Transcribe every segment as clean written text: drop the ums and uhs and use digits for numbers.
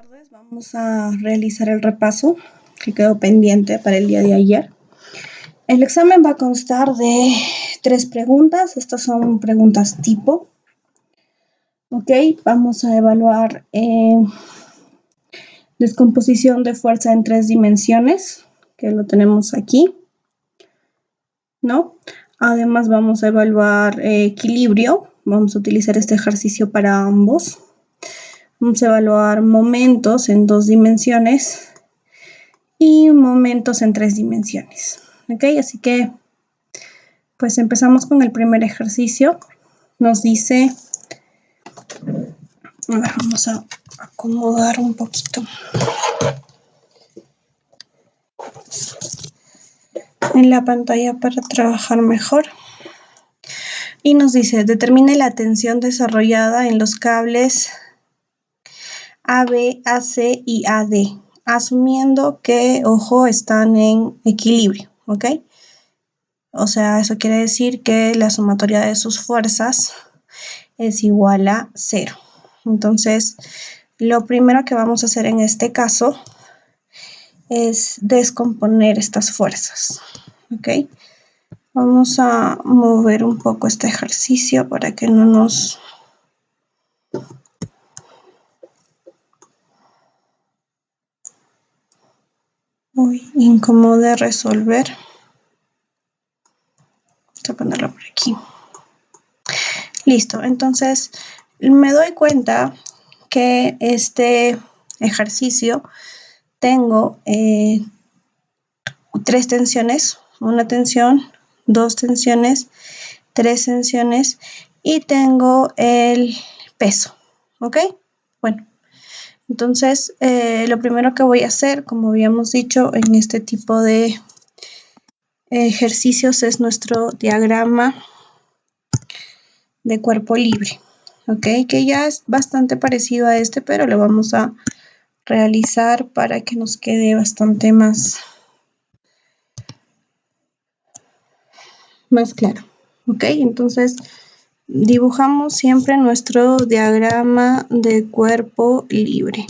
tardes. Vamos a realizar el repaso que quedó pendiente para el día de ayer. El examen va a constar de 3 preguntas. Estas son preguntas tipo. Ok, vamos a evaluar descomposición de fuerza en 3 dimensiones, que lo tenemos aquí, ¿no? Además vamos a evaluar equilibrio. Vamos a utilizar este ejercicio para ambos. Vamos a evaluar momentos en 2 dimensiones y momentos en 3 dimensiones. ¿Ok? Así que, pues empezamos con el primer ejercicio. Nos dice, vamos a acomodar un poquito en la pantalla para trabajar mejor. Y nos dice, determine la tensión desarrollada en los cables AB, AC y AD, asumiendo que, ojo, están en equilibrio, ¿ok? O sea, eso quiere decir que la sumatoria de sus fuerzas es igual a 0. Entonces, lo primero que vamos a hacer en este caso es descomponer estas fuerzas, ¿ok? Vamos a mover un poco este ejercicio para que no nos incomode resolver. Voy a ponerlo por aquí. Listo, entonces me doy cuenta que este ejercicio tengo 3 tensiones, una tensión, 2 tensiones, 3 tensiones y tengo el peso, ¿ok? Bueno, entonces lo primero que voy a hacer, como habíamos dicho en este tipo de ejercicios, es nuestro diagrama de cuerpo libre, ¿ok? Que ya es bastante parecido a este, pero lo vamos a realizar para que nos quede bastante más claro, ¿ok? Entonces, dibujamos siempre nuestro diagrama de cuerpo libre.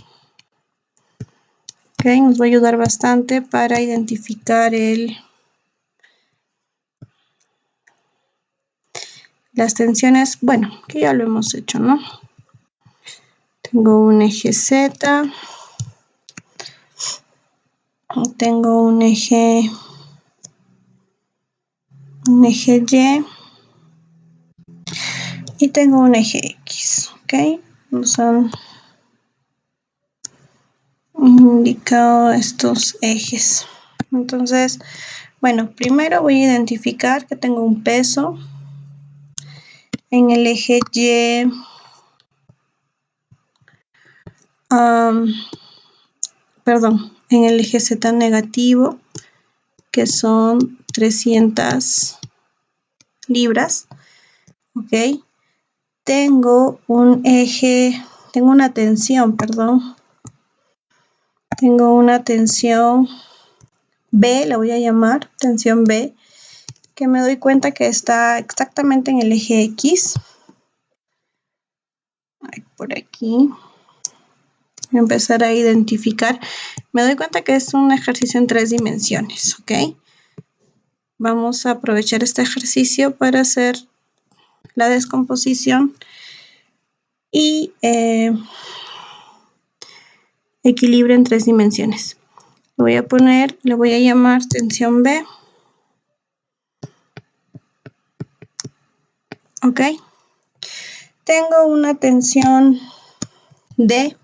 ¿Ok? Nos va a ayudar bastante para identificar las tensiones, bueno, que ya lo hemos hecho, ¿no? Tengo un eje Z, tengo un eje Y y tengo un eje X, ¿ok? Nos han indicado estos ejes. Entonces, bueno, primero voy a identificar que tengo un peso en el eje Y, en el eje Z negativo, que son 300 libras, ¿ok? Tengo una tensión, tengo una tensión B, la voy a llamar tensión B, que me doy cuenta que está exactamente en el eje X. Por aquí. Voy a empezar a identificar. Me doy cuenta que es un ejercicio en 3 dimensiones, ¿ok? Vamos a aprovechar este ejercicio para hacer la descomposición y equilibrio en 3 dimensiones. Le voy a llamar tensión B. ¿Ok? Tengo una tensión D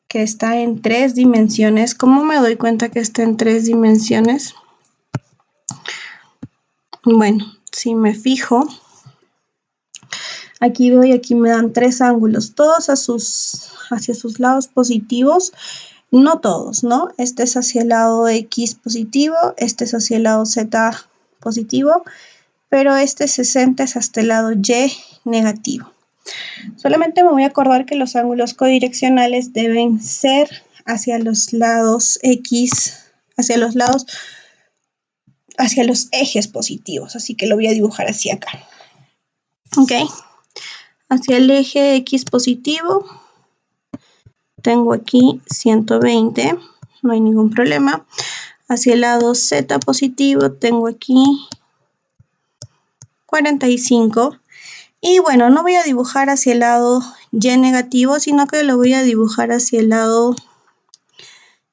que está en 3 dimensiones. ¿Cómo me doy cuenta que está en 3 dimensiones? Bueno, si me fijo, aquí me dan 3 ángulos, todos hacia sus lados positivos, no todos, ¿no? Este es hacia el lado X positivo, este es hacia el lado Z positivo, pero este 60 es hasta el lado Y negativo. Solamente me voy a acordar que los ángulos codireccionales deben ser hacia los lados X, hacia los ejes positivos, así que lo voy a dibujar hacia acá. ¿Ok? Hacia el eje X positivo tengo aquí 120, no hay ningún problema. Hacia el lado Z positivo tengo aquí 45. Y bueno, no voy a dibujar hacia el lado Y negativo, sino que lo voy a dibujar hacia el lado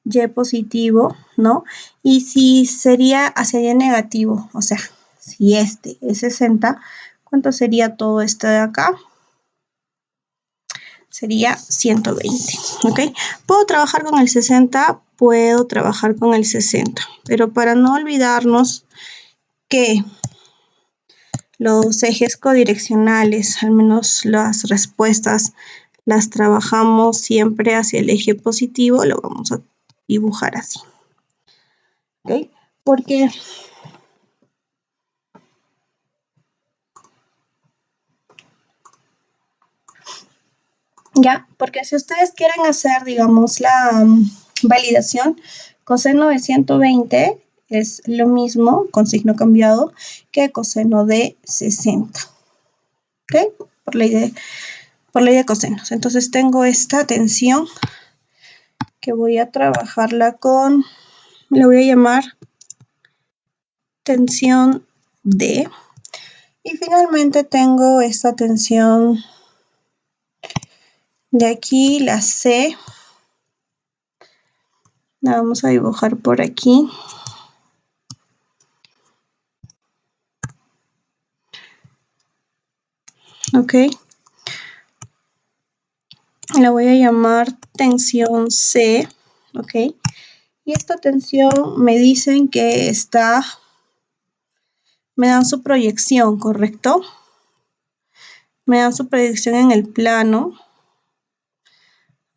Y positivo, ¿no? Y si sería hacia Y negativo, o sea, si este es 60, ¿cuánto sería todo esto de acá? Sería 120, ¿ok? ¿Puedo trabajar con el 60? Puedo trabajar con el 60, pero para no olvidarnos que los ejes codireccionales, al menos las respuestas, las trabajamos siempre hacia el eje positivo, lo vamos a dibujar así, ¿ok? Porque ya, porque si ustedes quieren hacer, digamos, la validación, coseno de 120 es lo mismo, con signo cambiado, que coseno de 60, ¿ok? Por ley de cosenos. Entonces tengo esta tensión que voy a trabajarla con, le voy a llamar tensión D. Y finalmente tengo esta tensión de aquí, la C. La vamos a dibujar por aquí. Ok. La voy a llamar tensión C. Ok. Y esta tensión me dicen que está, me dan su proyección, ¿correcto? Me dan su proyección en el plano.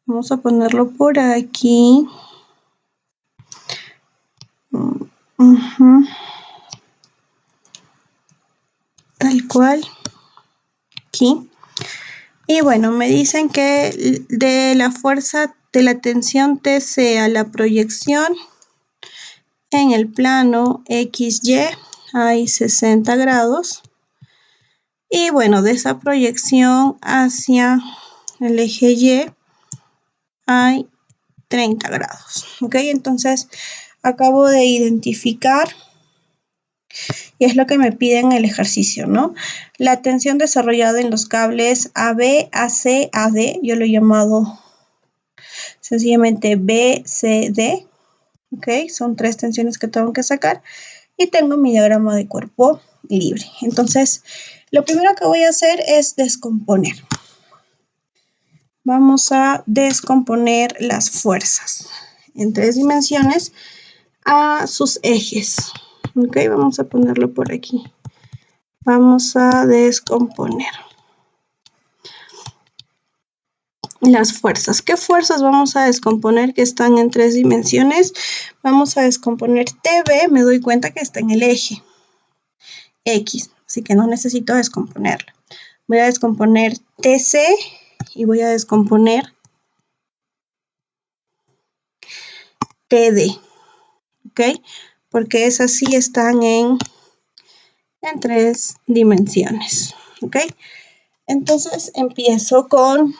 Vamos a ponerlo por aquí. Tal cual. Aquí. Y bueno, me dicen que de la fuerza de la tensión TC a la proyección en el plano XY hay 60 grados. Y bueno, de esa proyección hacia el eje Y hay 30 grados. ¿Ok? Entonces, acabo de identificar, y es lo que me piden en el ejercicio, ¿no? La tensión desarrollada en los cables AB, AC, AD, yo lo he llamado sencillamente BCD, ¿ok? Son 3 tensiones que tengo que sacar y tengo mi diagrama de cuerpo libre. Entonces, lo primero que voy a hacer es descomponer. Vamos a descomponer las fuerzas en 3 dimensiones a sus ejes. Ok, vamos a ponerlo por aquí. Vamos a descomponer las fuerzas. ¿Qué fuerzas vamos a descomponer que están en 3 dimensiones? Vamos a descomponer TB, me doy cuenta que está en el eje X, así que no necesito descomponerla. Voy a descomponer TC y voy a descomponer TD, ¿ok? Porque esas sí están en 3 dimensiones, ¿ok? Entonces empiezo con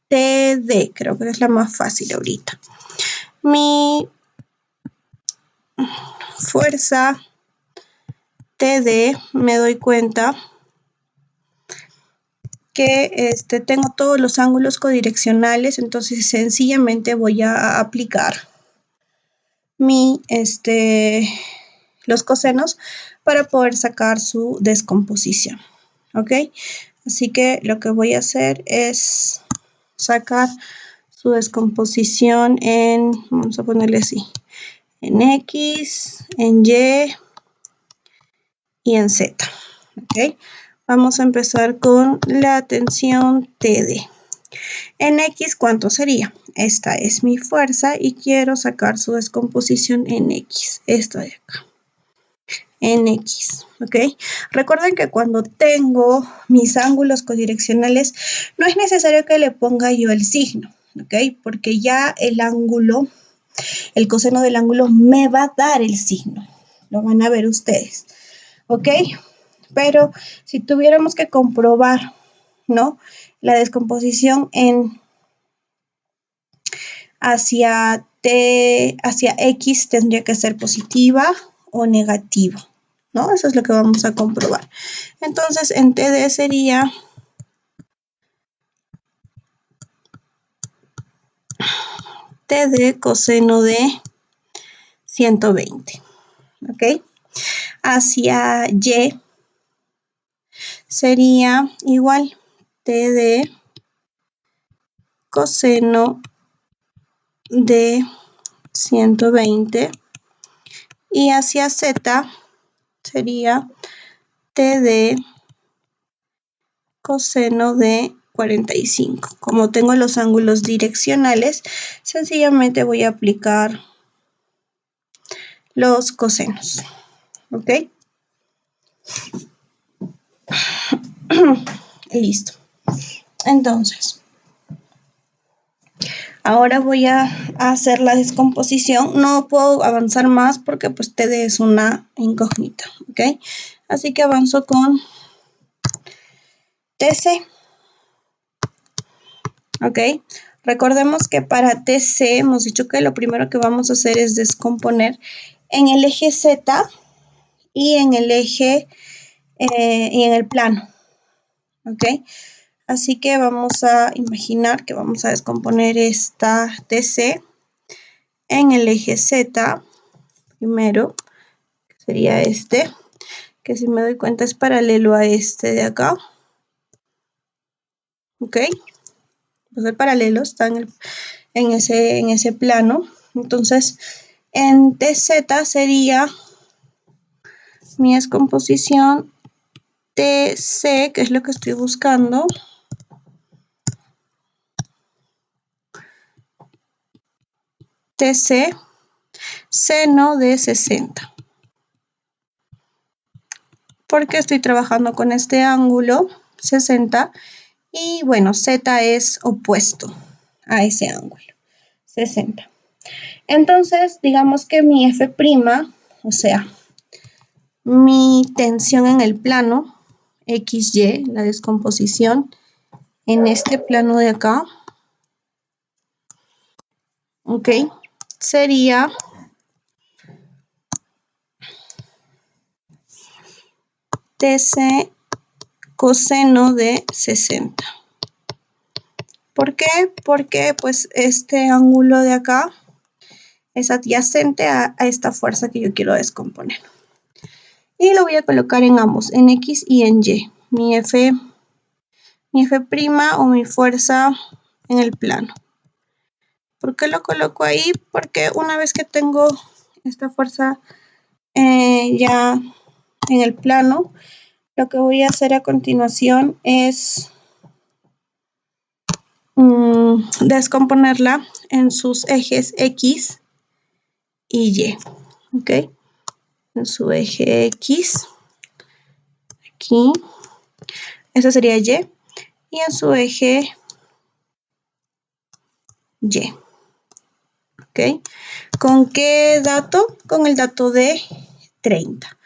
TD, creo que es la más fácil ahorita. Mi fuerza TD, me doy cuenta que tengo todos los ángulos codireccionales, entonces sencillamente voy a aplicar los cosenos para poder sacar su descomposición, ¿ok? Así que lo que voy a hacer es sacar su descomposición en, vamos a ponerle así, en X, en Y y en Z, ¿ok? Vamos a empezar con la tensión TD. En X, ¿cuánto sería? Esta es mi fuerza y quiero sacar su descomposición en X, esto de acá, en X, ¿ok? Recuerden que cuando tengo mis ángulos codireccionales, no es necesario que le ponga yo el signo, ¿ok? Porque ya el ángulo, el coseno del ángulo me va a dar el signo, lo van a ver ustedes, ¿ok? Pero si tuviéramos que comprobar, ¿no? La descomposición en hacia X tendría que ser positiva o negativa, ¿no? Eso es lo que vamos a comprobar. Entonces, en TD sería TD coseno de 120, ¿ok? Hacia Y sería igual TD coseno de 120 y hacia Z sería TD coseno de 45. Como tengo los ángulos direccionales, sencillamente voy a aplicar los cosenos, ¿ok? Listo. Entonces, ahora voy a hacer la descomposición. No puedo avanzar más porque pues TD es una incógnita, ¿ok? Así que avanzo con TC, ¿ok? Recordemos que para TC hemos dicho que lo primero que vamos a hacer es descomponer en el eje Z y en el eje y en el plano, ¿ok? Así que vamos a imaginar que vamos a descomponer esta TC en el eje Z primero, que sería este, que si me doy cuenta es paralelo a este de acá, ¿ok? Pues el paralelo está en ese plano. Entonces, en TZ sería mi descomposición TC, que es lo que estoy buscando. TC, seno de 60. Porque estoy trabajando con este ángulo 60 y bueno, Z es opuesto a ese ángulo 60. Entonces, digamos que mi F', o sea, mi tensión en el plano XY, la descomposición en este plano de acá, ¿ok? Sería TC coseno de 60. ¿Por qué? Porque pues este ángulo de acá es adyacente a esta fuerza que yo quiero descomponer. Y lo voy a colocar en ambos, en X y en Y. Mi F' o mi fuerza en el plano. ¿Por qué lo coloco ahí? Porque una vez que tengo esta fuerza ya en el plano, lo que voy a hacer a continuación es descomponerla en sus ejes X y Y, ¿ok? En su eje X, aquí, eso sería Y, y en su eje Y, ¿ok? ¿Con qué dato? Con el dato de 30.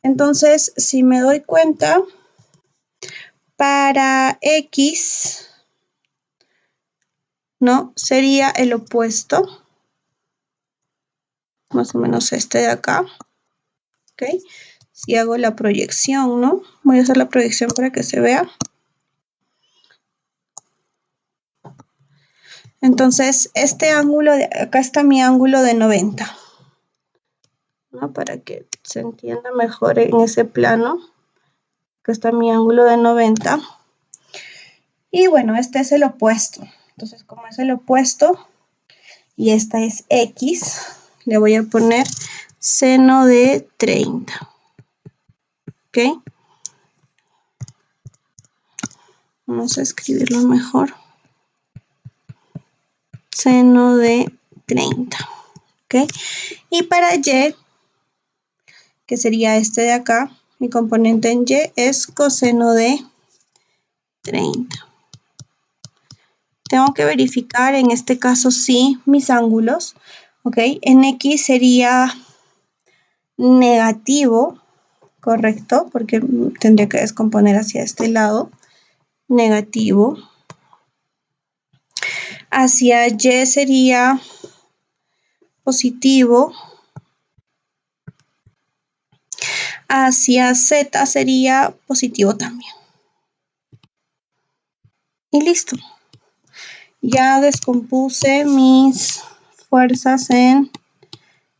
Entonces, si me doy cuenta, para X, ¿no? Sería el opuesto, más o menos este de acá, ¿ok? Si hago la proyección, ¿no? Voy a hacer la proyección para que se vea. Entonces, este ángulo, acá está mi ángulo de 90, ¿no? Para que se entienda mejor en ese plano. Acá está mi ángulo de 90. Y bueno, este es el opuesto. Entonces, como es el opuesto y esta es X, le voy a poner seno de 30. ¿Ok? Vamos a escribirlo mejor. Seno de 30. ¿Ok? Y para Y, que sería este de acá, mi componente en Y es coseno de 30. Tengo que verificar en este caso sí mis ángulos. ¿Ok? En X sería negativo, correcto, porque tendría que descomponer hacia este lado, negativo. Hacia Y sería positivo. Hacia Z sería positivo también. Y listo. Ya descompuse mis fuerzas en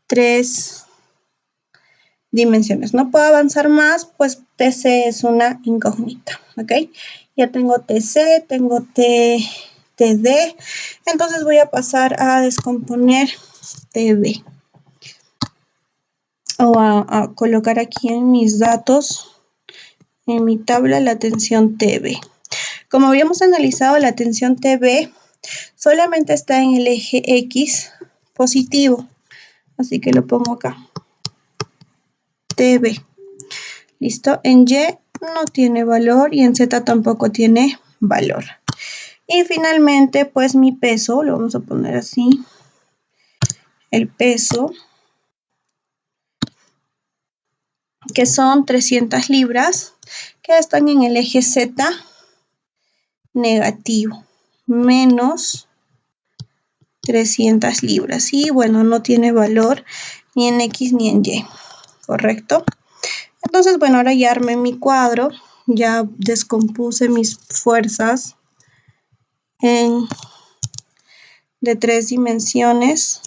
3 dimensiones. No puedo avanzar más, pues TC es una incógnita, ¿ok? Ya tengo TC, tengo TD, entonces voy a pasar a descomponer TB. O a colocar aquí en mis datos, en mi tabla, la tensión TB. Como habíamos analizado, la tensión TB solamente está en el eje X positivo, así que lo pongo acá. TB. ¿Listo? En Y no tiene valor y en Z tampoco tiene valor. Y finalmente, pues mi peso, lo vamos a poner así, el peso, que son 300 libras, que están en el eje Z negativo, menos 300 libras. Y bueno, no tiene valor ni en X ni en Y, ¿correcto? Entonces, bueno, ahora ya armé mi cuadro, ya descompuse mis fuerzas de 3 dimensiones.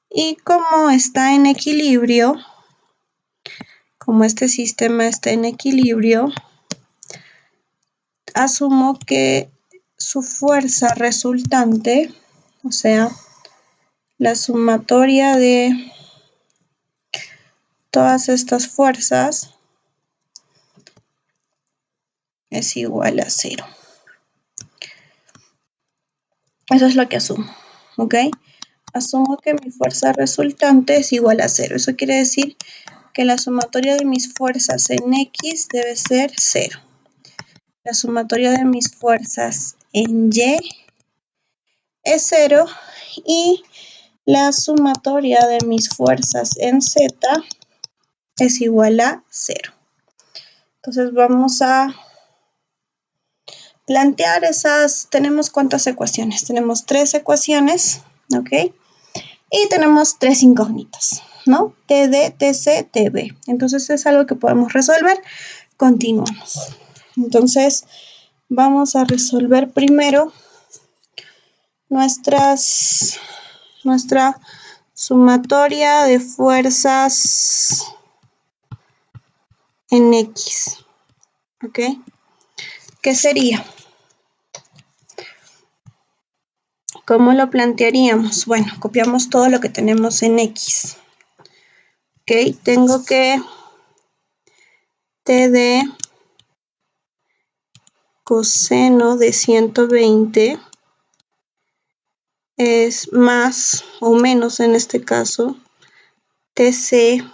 Y como está en equilibrio, como este sistema está en equilibrio, asumo que su fuerza resultante, o sea, la sumatoria de todas estas fuerzas es igual a 0. Eso es lo que asumo, ¿ok? Asumo que mi fuerza resultante es igual a 0. Eso quiere decir que la sumatoria de mis fuerzas en X debe ser 0. La sumatoria de mis fuerzas en Y es 0 y la sumatoria de mis fuerzas en Z es igual a 0. Entonces vamos a plantear esas, tenemos cuántas ecuaciones, tenemos 3 ecuaciones, ¿ok? Y tenemos 3 incógnitas, ¿no? TD, TC, TB. Entonces es algo que podemos resolver. Continuamos. Entonces vamos a resolver primero nuestra sumatoria de fuerzas en X, ¿ok? ¿Qué sería? ¿Cómo lo plantearíamos? Bueno, copiamos todo lo que tenemos en X, ¿ok? Tengo que TD coseno de 120 es más o menos en este caso TC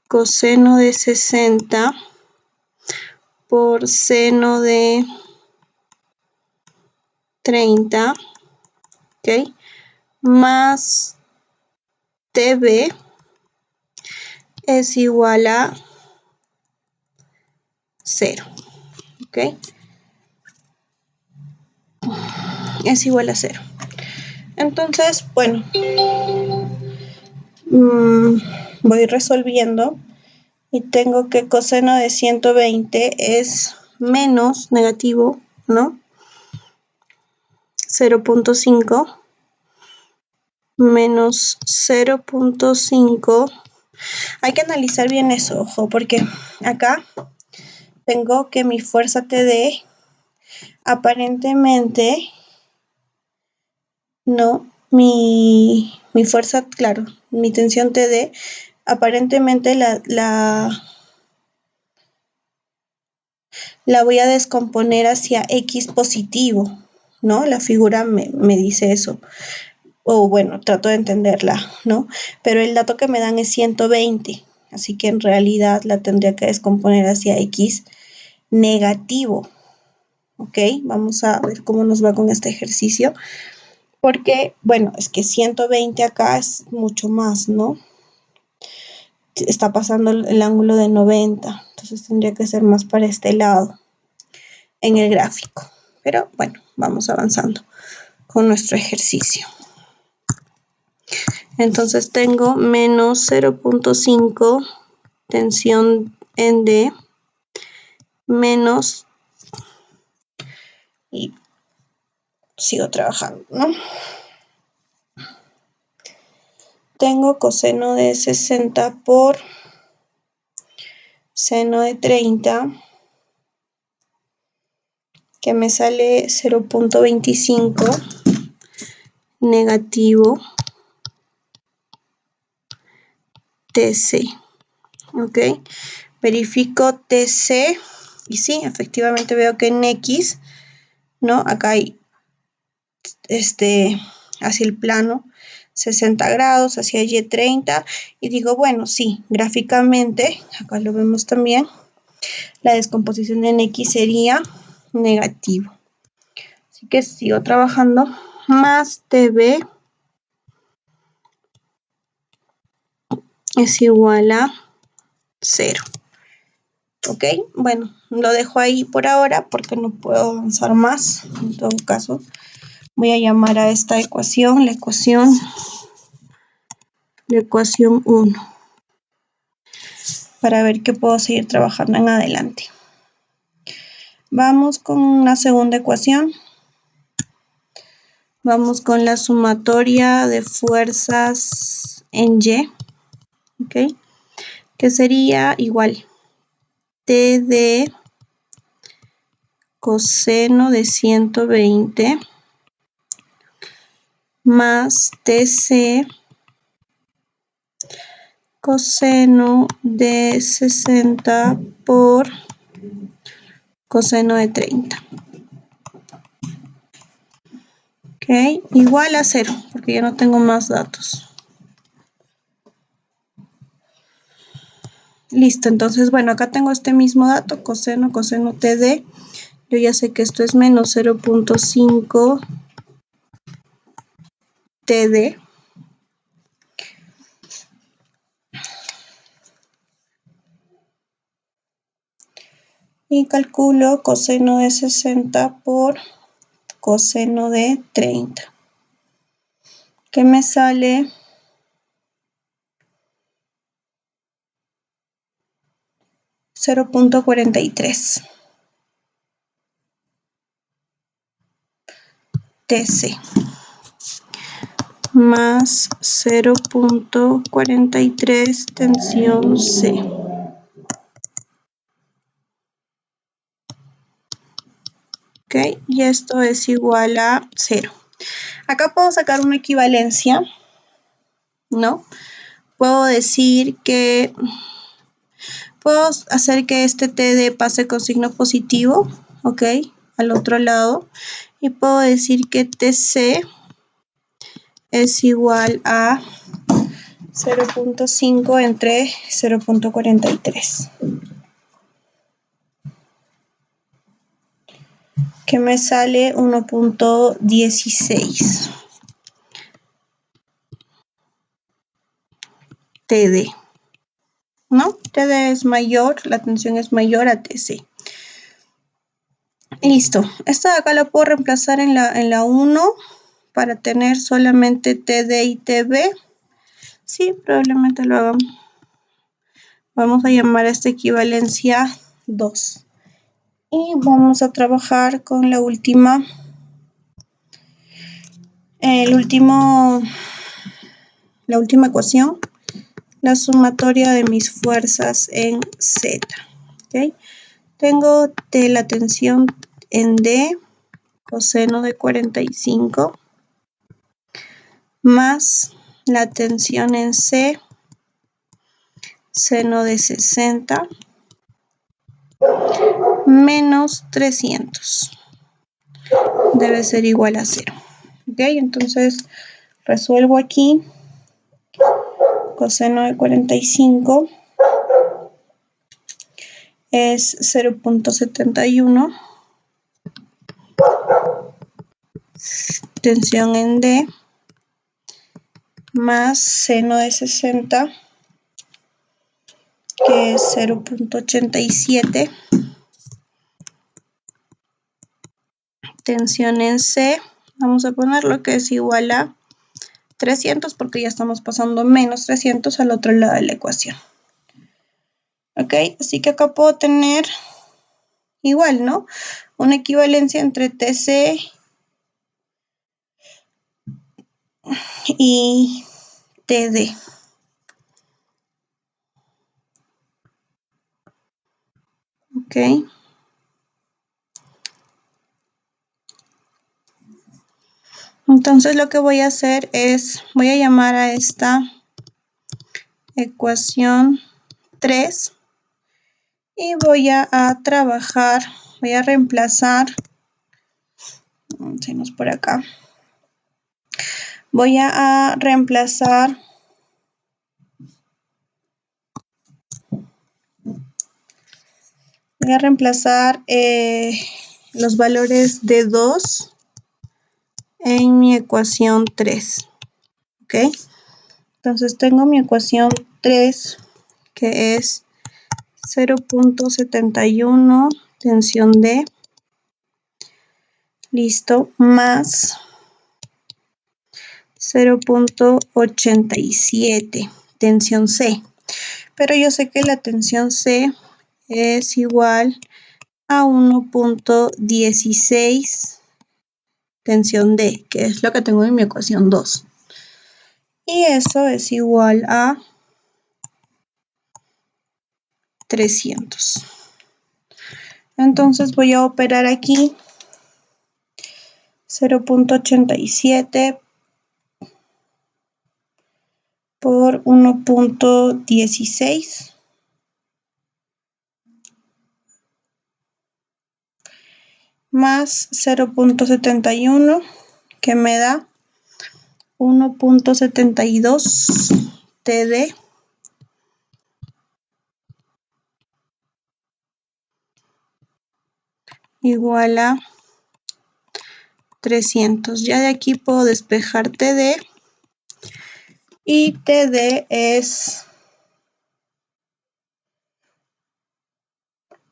coseno de 60 por seno de 30, ¿ok? Más TB es igual a 0, ¿ok? Es igual a 0. Entonces, bueno, voy resolviendo y tengo que coseno de 120 es menos negativo, ¿no? 0.5 menos 0.5. Hay que analizar bien eso, ojo, porque acá tengo que mi fuerza TD aparentemente, no, mi fuerza, claro, mi tensión TD, aparentemente la voy a descomponer hacia X positivo, ¿no? La figura me dice eso. O bueno, trato de entenderla, ¿no? Pero el dato que me dan es 120, así que en realidad la tendría que descomponer hacia X negativo, ¿ok? Vamos a ver cómo nos va con este ejercicio, porque, bueno, es que 120 acá es mucho más, ¿no? Está pasando el ángulo de 90, entonces tendría que ser más para este lado en el gráfico. Pero bueno, vamos avanzando con nuestro ejercicio. Entonces tengo menos 0.5 tensión en D menos, y sigo trabajando, ¿no? Tengo coseno de 60 por seno de 30, que me sale 0.25 negativo TC, ¿ok? Verifico TC y sí, efectivamente veo que en X, ¿no? Acá hay hacia el plano 60 grados, hacia Y 30, y digo, bueno, sí, gráficamente, acá lo vemos también, la descomposición en X sería negativo. Así que sigo trabajando, más TB es igual a 0. ¿Ok? Bueno, lo dejo ahí por ahora porque no puedo avanzar más. En todo caso, voy a llamar a esta ecuación la ecuación 1, para ver qué puedo seguir trabajando en adelante. Vamos con una segunda ecuación. Vamos con la sumatoria de fuerzas en Y, ¿ok? Que sería igual TD coseno de 120 más TC coseno de 60 por coseno de 30. Ok, igual a 0, porque ya no tengo más datos. Listo, entonces, bueno, acá tengo este mismo dato, coseno TD. Yo ya sé que esto es menos 0.5 TD. Y calculo coseno de 60 por coseno de 30. Que me sale 0.43 TC más 0.43 tensión C. Ok, y esto es igual a 0. Acá puedo sacar una equivalencia, ¿no? Puedo decir que puedo hacer que este TD pase con signo positivo, ¿ok? Al otro lado. Y puedo decir que TC es igual a 0.5 entre 0.43. Que me sale 1.16 TD, ¿no? TD es mayor, la tensión es mayor a TC. Listo, esto de acá lo puedo reemplazar en la 1 para tener solamente TD y TB. Sí, probablemente lo hagamos. Vamos a llamar a esta equivalencia 2. Y vamos a trabajar con la última, la última ecuación, la sumatoria de mis fuerzas en Z. ¿Okay? Tengo de la tensión en D, coseno de 45, más la tensión en C, seno de 60, menos 300. Debe ser igual a 0. ¿Ok? Entonces, resuelvo aquí. Coseno de 45 es 0.71. Tensión en D más seno de 60, que es 0.87, tensión en C, vamos a poner lo que es igual a 300 porque ya estamos pasando menos 300 al otro lado de la ecuación. Ok, así que acá puedo tener igual, ¿no? Una equivalencia entre TC y TD. Ok. Entonces lo que voy a hacer es, voy a llamar a esta ecuación 3 y voy a trabajar, voy a reemplazar, vamos por acá, voy a reemplazar los valores de 2 en mi ecuación 3, ¿ok? Entonces tengo mi ecuación 3 que es 0.71 tensión D, listo, más 0.87 tensión C. Pero yo sé que la tensión C es igual a 1.16 tensión D, que es lo que tengo en mi ecuación 2. Y eso es igual a 300. Entonces voy a operar aquí 0.87 por 1.16 más 0.71 que me da 1.72 TD igual a 300. Ya de aquí puedo despejar TD y TD es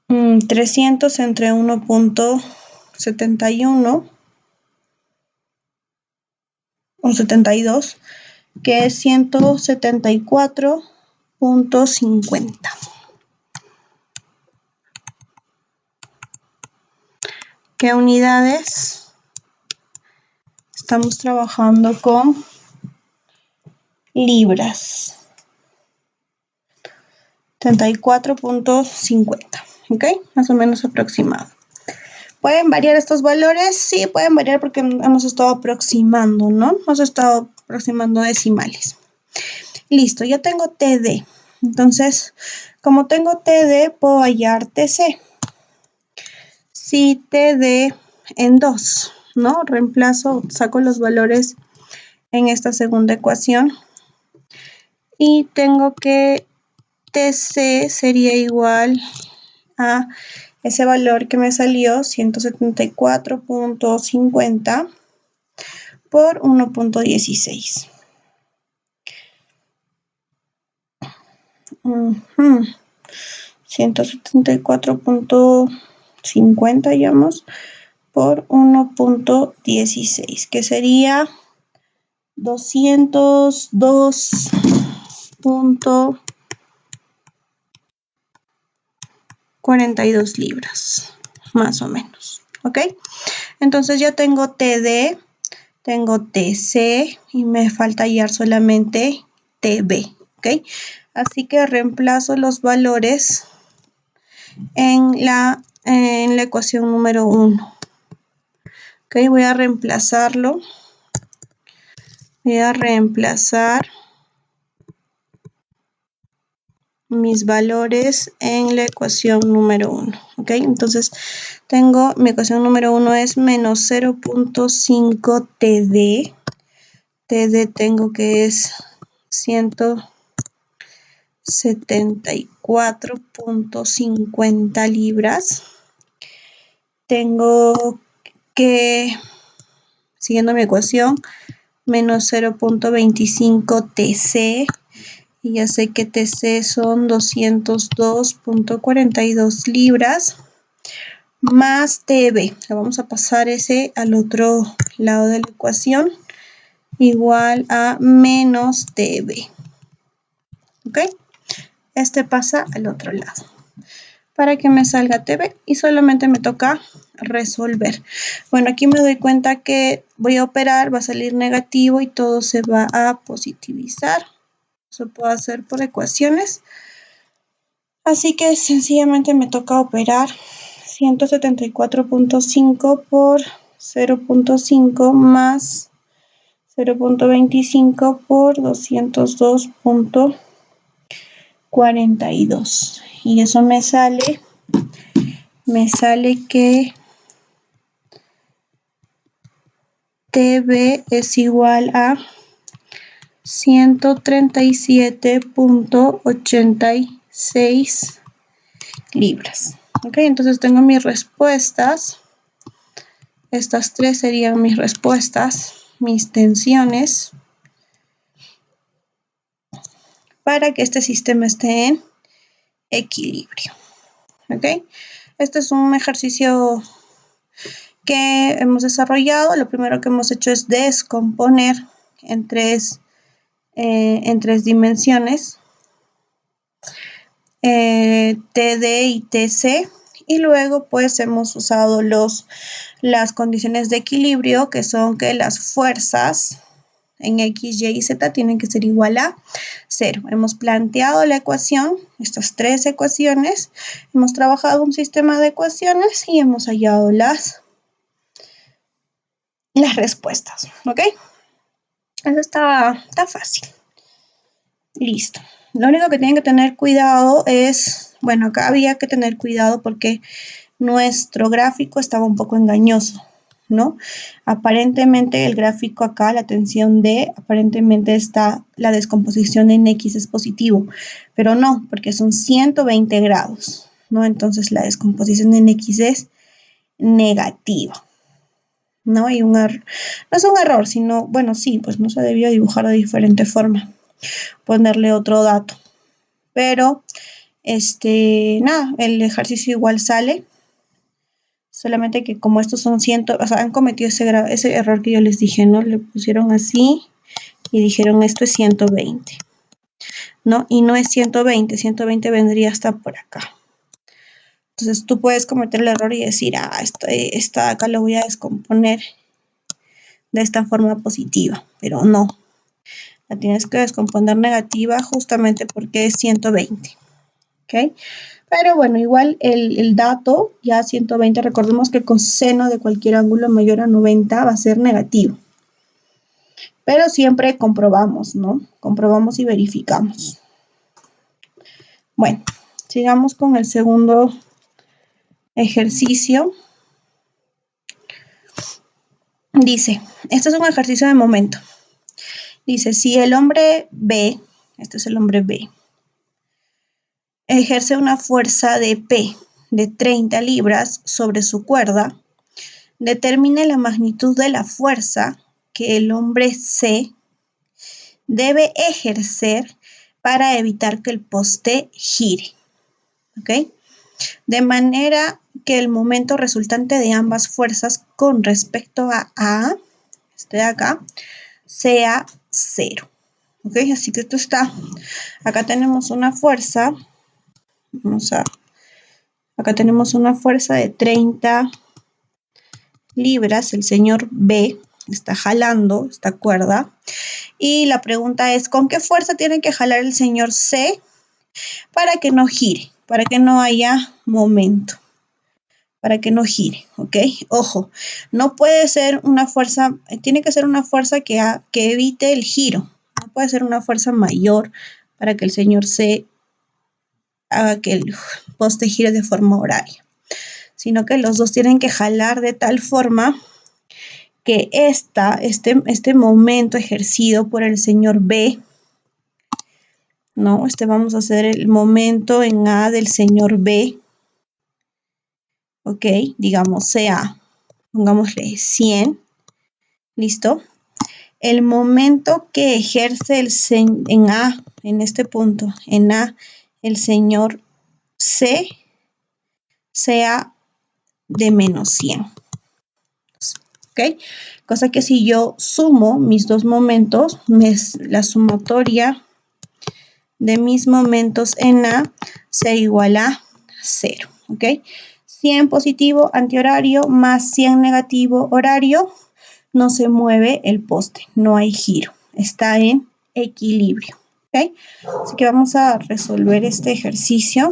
300 entre 1.71 o 72, que es 174.50. ¿Qué unidades? Estamos trabajando con libras. 74.50, ¿ok? Más o menos aproximado. ¿Pueden variar estos valores? Sí, pueden variar porque hemos estado aproximando, ¿no? Hemos estado aproximando decimales. Listo, ya tengo TD. Entonces, como tengo TD, puedo hallar TC. Si TD en 2, ¿no? Reemplazo, saco los valores en esta segunda ecuación. Y tengo que TC sería igual a ese valor que me salió, 174.50 por 1.16. 174.50, digamos, por 1.16, que sería 202.42 libras, más o menos, ¿ok? Entonces ya tengo TD, tengo TC y me falta hallar solamente TB, ¿ok? Así que reemplazo los valores en la ecuación número 1. Ok, voy a reemplazarlo. Voy a reemplazar mis valores en la ecuación número 1. Ok, entonces tengo, mi ecuación número 1 es menos 0.5 TD. TD tengo que es 174.50 libras. Tengo que, siguiendo mi ecuación, menos 0.25 TC. Y ya sé que TC son 202.42 libras más TB. Le vamos a pasar ese al otro lado de la ecuación, igual a menos TB. ¿Ok? Este pasa al otro lado para que me salga TB y solamente me toca resolver. Bueno, aquí me doy cuenta que voy a operar, va a salir negativo y todo se va a positivizar. Eso puedo hacer por ecuaciones. Así que sencillamente me toca operar 174.5 por 0.5 más 0.25 por 202.42. Y eso me sale que TB es igual a 137.86 libras. Ok, entonces tengo mis respuestas. Estas tres serían mis respuestas, mis tensiones, para que este sistema esté en equilibrio. ¿Ok? Este es un ejercicio que hemos desarrollado. Lo primero que hemos hecho es descomponer en tres dimensiones, TD y TC, y luego pues hemos usado las condiciones de equilibrio, que son que las fuerzas en X, Y y Z tienen que ser igual a 0. Hemos planteado la ecuación, estas tres ecuaciones, hemos trabajado un sistema de ecuaciones y hemos hallado las respuestas, ¿ok? Eso está fácil. Listo. Lo único que tienen que tener cuidado es, bueno, acá había que tener cuidado porque nuestro gráfico estaba un poco engañoso, ¿no? Aparentemente el gráfico acá, la tensión D, aparentemente está, la descomposición en X es positivo, pero no, porque son 120 grados, ¿no? Entonces la descomposición en X es negativa, ¿no? Y no es un error, sino, bueno, sí, pues no se debió dibujar de diferente forma, ponerle otro dato, pero, nada, el ejercicio igual sale. Solamente que como estos son o sea, han cometido ese error que yo les dije, ¿no? Le pusieron así y dijeron esto es 120, ¿no? Y no es 120, 120 vendría hasta por acá. Entonces tú puedes cometer el error y decir, esta acá lo voy a descomponer de esta forma positiva, pero no. La tienes que descomponer negativa justamente porque es 120, ¿ok? Pero bueno, igual el dato, ya 120, recordemos que el coseno de cualquier ángulo mayor a 90 va a ser negativo. Pero siempre comprobamos, ¿no? Comprobamos y verificamos. Bueno, sigamos con el segundo ejercicio. Dice, este es un ejercicio de momento. Dice, si el hombre B, este es el hombre B, ejerce una fuerza de P de 30 libras sobre su cuerda, determine la magnitud de la fuerza que el hombre C debe ejercer para evitar que el poste gire. ¿Ok? De manera que el momento resultante de ambas fuerzas con respecto a A, este de acá, sea 0. ¿Ok? Así que esto está, acá tenemos una fuerza, acá tenemos una fuerza de 30 libras, el señor B está jalando esta cuerda, y la pregunta es, ¿con qué fuerza tiene que jalar el señor C para que no gire, para que no haya momento? Para que no gire, ¿ok? Ojo, no puede ser una fuerza, tiene que ser una fuerza que evite el giro. No puede ser una fuerza mayor para que el señor C haga que el poste gire de forma horaria, sino que los dos tienen que jalar de tal forma que este momento ejercido por el señor B, ¿no? Vamos a hacer el momento en A del señor B, ¿ok? Digamos CA, pongámosle 100, ¿listo? El momento que ejerce en A, en este punto, en A, el señor C, sea de menos 100. ¿Ok? Cosa que si yo sumo mis dos momentos, la sumatoria de mis momentos en A se iguala a 0. ¿Ok? 100 positivo antihorario más 100 negativo horario, no se mueve el poste, no hay giro, está en equilibrio. ¿Ok? Así que vamos a resolver este ejercicio.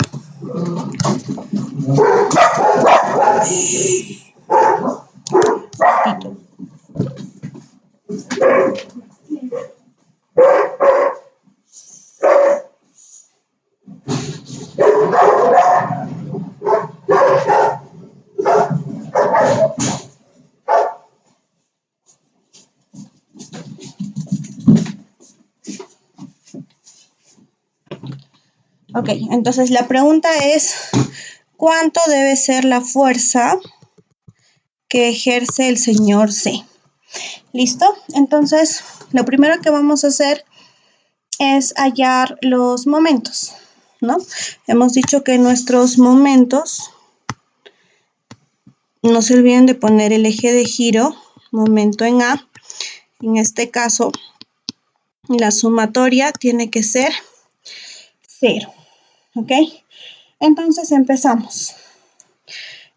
Ok, entonces la pregunta es, ¿cuánto debe ser la fuerza que ejerce el señor C? ¿Listo? Entonces, lo primero que vamos a hacer es hallar los momentos, ¿no? Hemos dicho que nuestros momentos, no se olviden de poner el eje de giro, momento en A. En este caso, la sumatoria tiene que ser 0, ¿ok? Entonces empezamos.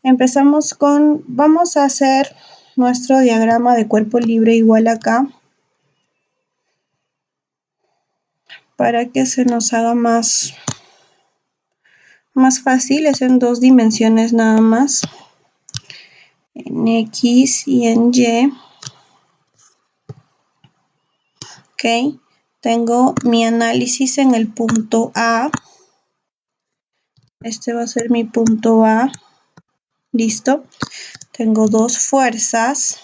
Vamos a hacer nuestro diagrama de cuerpo libre igual acá, para que se nos haga más fácil. Es en 2 dimensiones nada más, en X y en Y. Ok, tengo mi análisis en el punto A. Este va a ser mi punto A. Listo. Tengo dos fuerzas.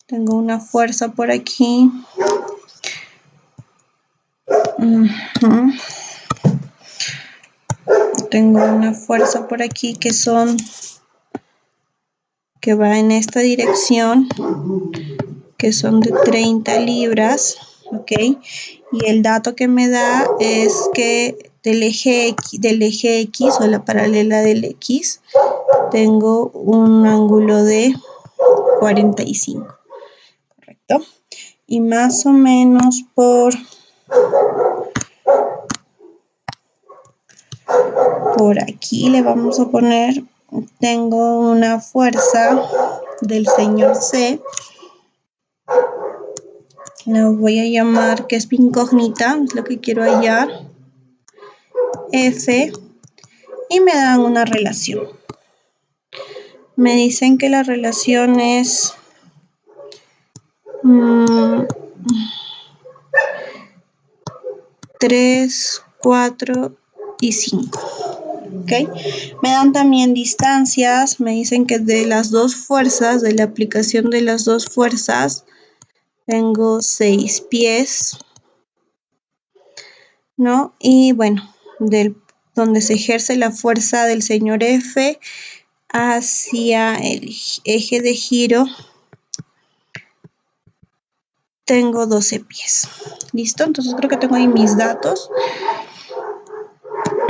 Tengo una fuerza por aquí. Tengo una fuerza por aquí que va en esta dirección, que son de 30 libras, ¿ok? Y el dato que me da es que del eje X o la paralela del X, tengo un ángulo de 45, ¿correcto? Y más o menos por aquí le vamos a poner, tengo una fuerza del señor C, la voy a llamar, que es incógnita, es lo que quiero hallar, F, y me dan una relación. Me dicen que la relación es 3, 4 y 5. ¿Ok? Me dan también distancias, me dicen que de las dos fuerzas, de la aplicación de las dos fuerzas, tengo 6 pies, ¿no? Y bueno, donde se ejerce la fuerza del señor F hacia el eje de giro, tengo 12 pies. ¿Listo? Entonces creo que tengo ahí mis datos.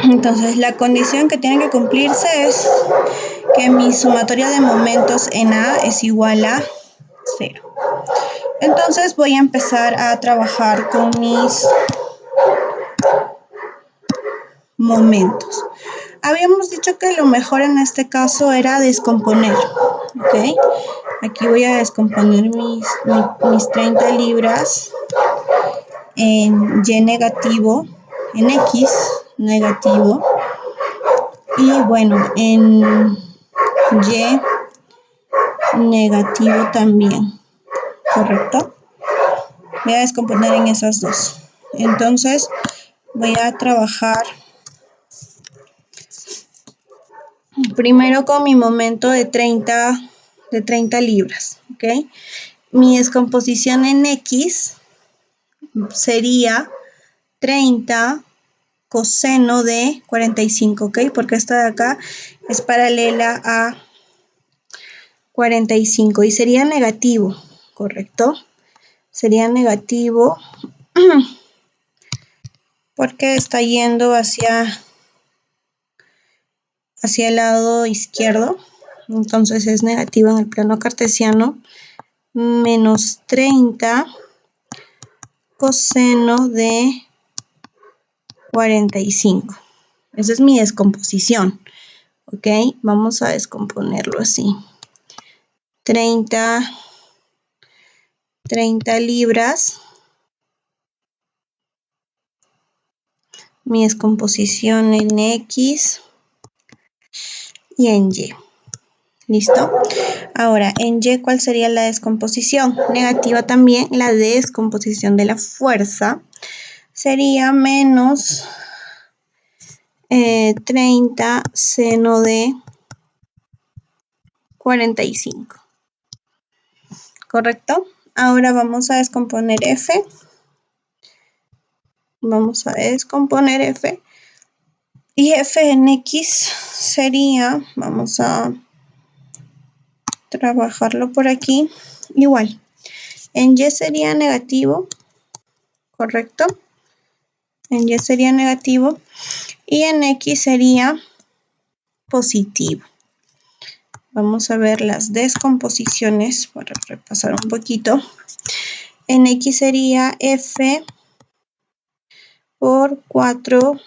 Entonces la condición que tiene que cumplirse es que mi sumatoria de momentos en A es igual a 0. Entonces voy a empezar a trabajar con mis momentos. Habíamos dicho que lo mejor en este caso era descomponer, ¿ok? Aquí voy a descomponer mis 30 libras en Y negativo, en X negativo, y bueno, en Y negativo también, ¿correcto? Voy a descomponer en esas dos. Entonces voy a trabajar primero con mi momento de 30 libras, ¿ok? Mi descomposición en X sería 30 coseno de 45, ¿ok? Porque esta de acá es paralela a 45 y sería negativo, ¿correcto? Sería negativo porque está yendo hacia hacia el lado izquierdo, entonces es negativo en el plano cartesiano, menos 30 coseno de 45. Esa es mi descomposición, ¿ok? Vamos a descomponerlo así. 30 libras. Mi descomposición en X y en Y. ¿Listo? Ahora, en Y, ¿cuál sería la descomposición? Negativa también. La descomposición de la fuerza sería menos 30 seno de 45. ¿Correcto? Ahora vamos a descomponer F. Vamos a descomponer F. Y F en X sería, vamos a trabajarlo por aquí, igual. En Y sería negativo, ¿correcto? En Y sería negativo y en X sería positivo. Vamos a ver las descomposiciones para repasar un poquito. En X sería F por 4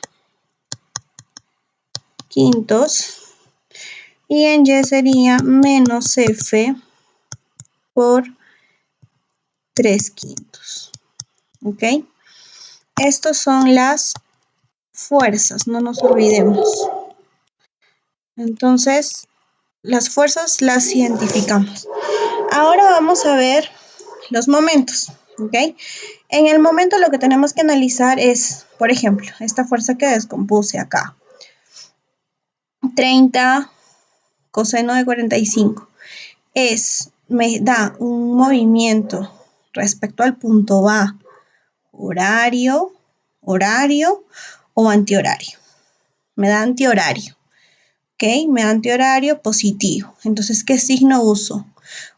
quintos y en Y sería menos F por 3 quintos. ¿Ok? Estos son las fuerzas, no nos olvidemos. Entonces, las fuerzas las identificamos. Ahora vamos a ver los momentos, ¿ok? En el momento lo que tenemos que analizar es, por ejemplo, esta fuerza que descompuse acá. 30 coseno de 45 me da un movimiento respecto al punto A, horario o antihorario. Me da antihorario, ¿ok? Me da antihorario positivo. Entonces, ¿qué signo uso?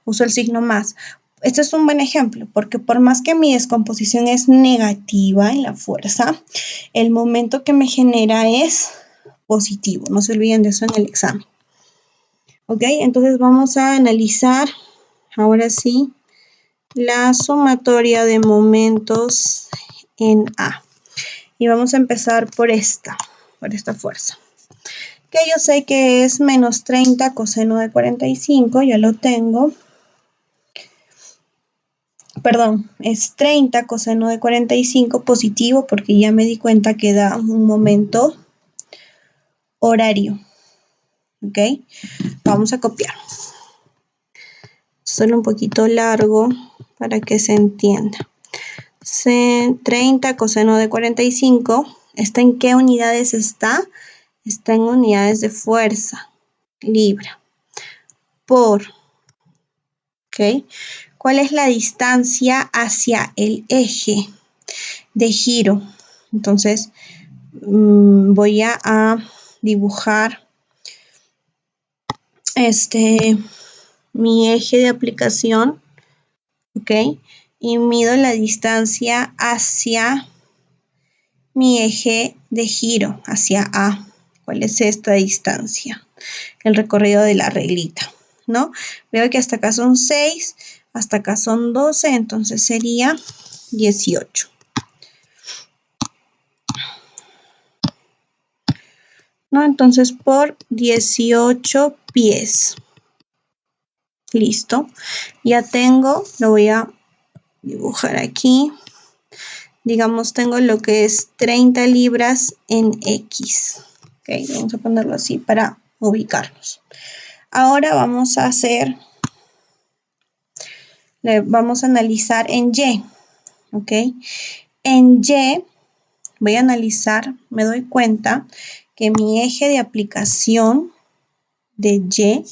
Uso el signo más. Este es un buen ejemplo, porque por más que mi descomposición es negativa en la fuerza, el momento que me genera es positivo. No se olviden de eso en el examen. ¿Ok? Entonces vamos a analizar, ahora sí, la sumatoria de momentos en A. Y vamos a empezar por esta fuerza. Que yo sé que es menos 30 coseno de 45, ya lo tengo. Perdón, es 30 coseno de 45 positivo porque ya me di cuenta que da un momento horario. ¿Ok? Vamos a copiar. Solo un poquito largo para que se entienda. 30 coseno de 45. ¿Está en qué unidades está? Está en unidades de fuerza. Libra. Por. ¿Ok? ¿Cuál es la distancia hacia el eje de giro? Entonces, voy a dibujar mi eje de aplicación, ¿ok? Y mido la distancia hacia mi eje de giro, hacia A. ¿Cuál es esta distancia? El recorrido de la reglita, ¿no? Veo que hasta acá son 6, hasta acá son 12, entonces sería 18. ¿No? Entonces por 18 pies. Listo. Ya tengo, lo voy a dibujar aquí. Digamos, tengo lo que es 30 libras en X. Ok, vamos a ponerlo así para ubicarnos. Ahora vamos a vamos a analizar en Y. Ok, en Y voy a analizar, me doy cuenta que mi eje de aplicación de Y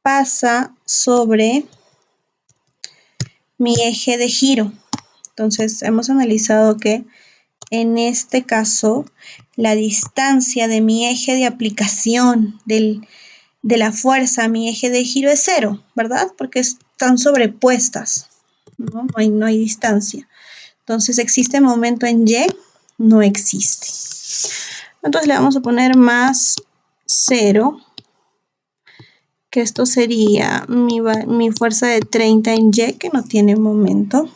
pasa sobre mi eje de giro. Entonces, hemos analizado que en este caso, la distancia de mi eje de aplicación de la fuerza a mi eje de giro es 0, ¿verdad? Porque están sobrepuestas, ¿no? No hay distancia. Entonces, ¿existe momento en Y? No existe. Entonces, le vamos a poner más 0, que esto sería mi fuerza de 30 en Y, que no tiene momento.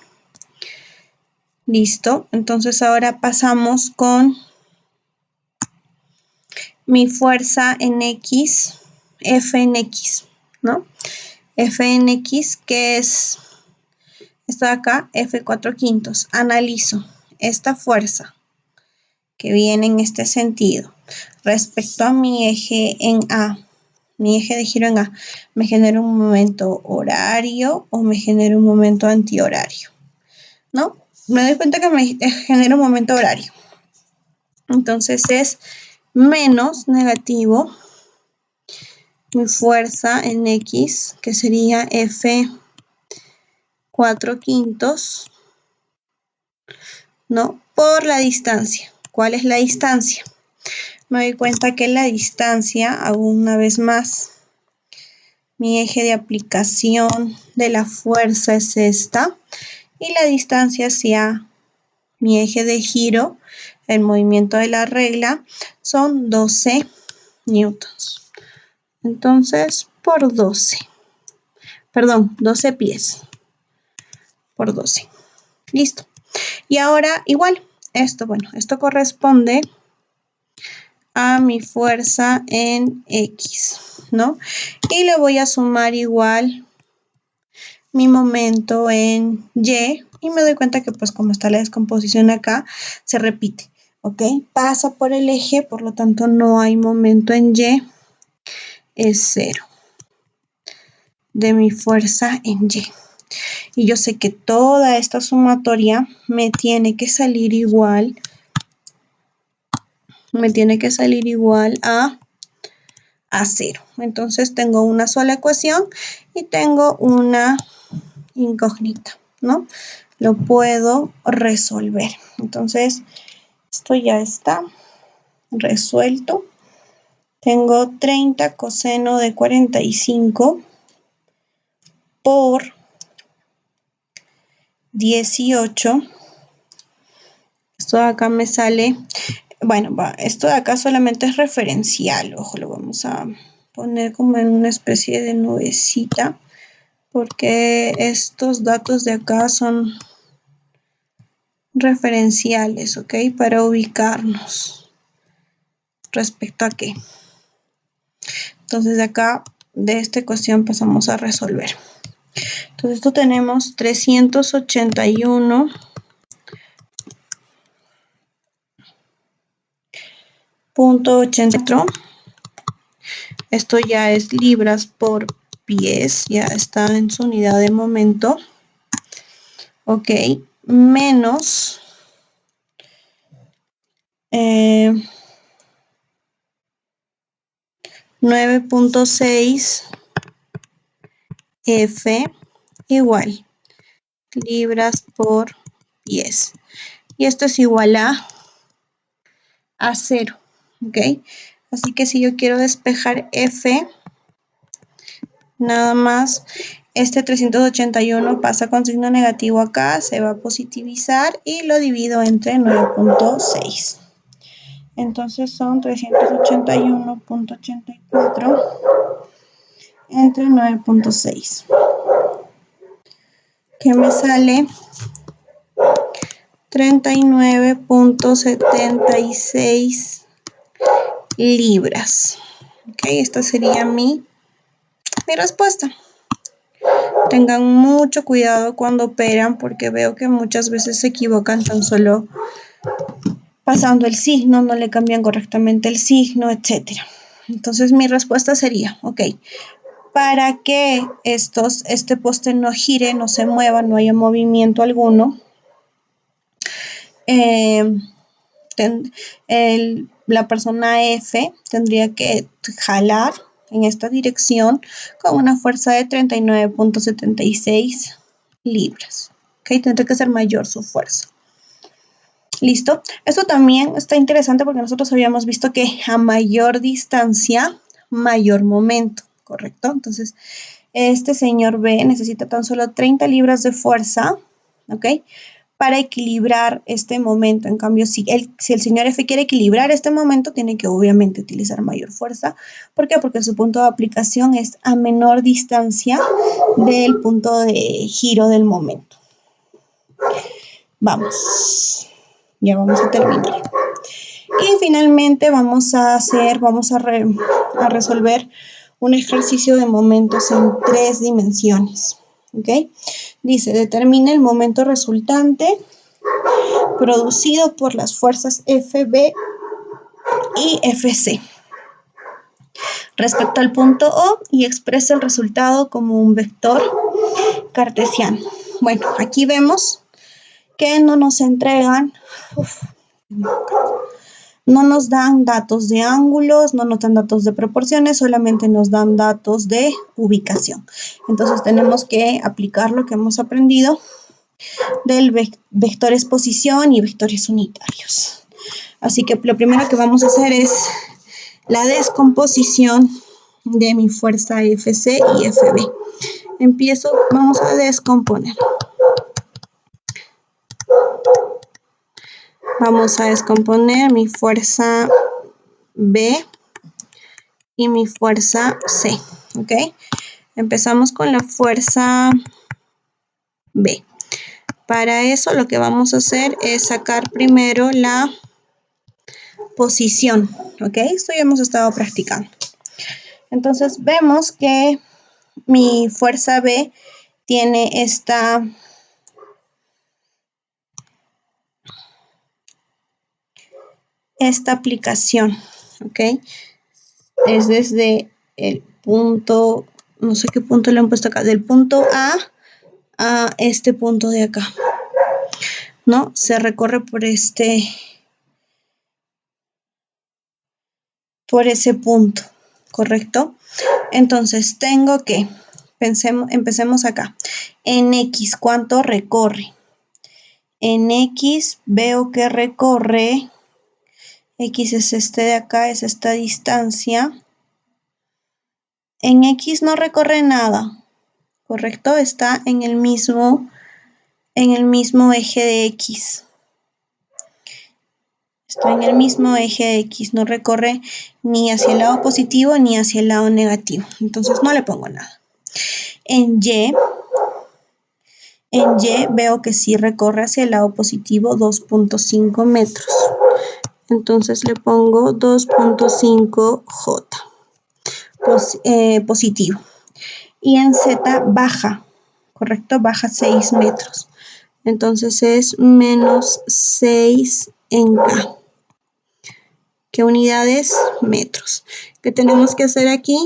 Listo, entonces ahora pasamos con mi fuerza en X, F en X, ¿no? F en X, que es esto de acá, F4/5. Analizo esta fuerza que viene en este sentido respecto a mi eje en A. Mi eje de giro en A, ¿me genera un momento horario o me genera un momento antihorario? ¿No? Me doy cuenta que me genera un momento horario. Entonces es menos negativo mi fuerza en X, que sería F4/5, ¿no? Por la distancia. ¿Cuál es la distancia? Me doy cuenta que la distancia, hago una vez más, mi eje de aplicación de la fuerza es esta, y la distancia hacia mi eje de giro, el movimiento de la regla, son 12 newtons. Entonces, por 12. Perdón, 12 pies por 12. Listo. Y ahora, igual, esto corresponde a mi fuerza en X, ¿no? Y le voy a sumar igual mi momento en Y, y me doy cuenta que pues como está la descomposición acá, se repite, ¿ok? Pasa por el eje, por lo tanto no hay momento en Y, es 0 de mi fuerza en Y. Y yo sé que toda esta sumatoria me tiene que salir igual, a 0. Entonces tengo una sola ecuación y tengo una incógnita, ¿no? Lo puedo resolver. Entonces, esto ya está resuelto. Tengo 30 coseno de 45 por 18. Esto de acá me sale, bueno, esto de acá solamente es referencial. Ojo, lo vamos a poner como en una especie de nubecita, porque estos datos de acá son referenciales, ¿ok? Para ubicarnos. ¿Respecto a qué? Entonces de acá, de esta ecuación pasamos a resolver. Entonces esto tenemos 381.84. Esto ya es libras por pies, ya está en su unidad de momento. Ok, menos 9.6 F igual libras por pies. Y esto es igual a 0, ¿ok? Así que si yo quiero despejar F, nada más este 381 pasa con signo negativo acá, se va a positivizar y lo divido entre 9.6. Entonces son 381.84 entre 9.6, que me sale 39.76 libras. Ok, esta sería mi respuesta. Tengan mucho cuidado cuando operan, porque veo que muchas veces se equivocan tan solo pasando el signo, no le cambian correctamente el signo, etc. Entonces mi respuesta sería, ok, para que este poste no gire, no se mueva, no haya movimiento alguno, la persona F tendría que jalar en esta dirección con una fuerza de 39.76 libras. ¿Ok? Tendría que ser mayor su fuerza. ¿Listo? Esto también está interesante porque nosotros habíamos visto que a mayor distancia, mayor momento, ¿correcto? Entonces, este señor B necesita tan solo 30 libras de fuerza, ¿ok? para equilibrar este momento. En cambio, si el señor F quiere equilibrar este momento, tiene que obviamente utilizar mayor fuerza. ¿Por qué? Porque su punto de aplicación es a menor distancia del punto de giro del momento. Vamos, ya vamos a terminar. Y finalmente vamos a resolver un ejercicio de momentos en 3 dimensiones. ¿Ok? Dice, determina el momento resultante producido por las fuerzas FB y FC respecto al punto O y expresa el resultado como un vector cartesiano. Bueno, aquí vemos que no nos entregan, no nos dan datos de ángulos, no nos dan datos de proporciones, solamente nos dan datos de ubicación. Entonces tenemos que aplicar lo que hemos aprendido del vectores posición y vectores unitarios. Así que lo primero que vamos a hacer es la descomposición de mi fuerza FC y FB. Vamos a descomponer. Vamos a descomponer mi fuerza B y mi fuerza C, ¿ok? Empezamos con la fuerza B. Para eso lo que vamos a hacer es sacar primero la posición, ¿ok? Esto ya hemos estado practicando. Entonces vemos que mi fuerza B tiene esta aplicación, ¿ok? Es desde el punto, no sé qué punto le han puesto acá, del punto A este punto de acá, ¿no? Se recorre por ese punto, ¿correcto? Entonces tengo que, empecemos acá. En X, ¿cuánto recorre? En X veo que recorre, X es este de acá, es esta distancia. En X no recorre nada, ¿correcto? Está en el mismo eje de X. Está en el mismo eje de X, no recorre ni hacia el lado positivo ni hacia el lado negativo. Entonces no le pongo nada. En Y veo que sí recorre hacia el lado positivo 2.5 metros. Entonces le pongo 2.5 J positivo. Y en Z baja, ¿correcto? Baja 6 metros. Entonces es menos 6 en K. ¿Qué unidades? Metros. ¿Qué tenemos que hacer aquí?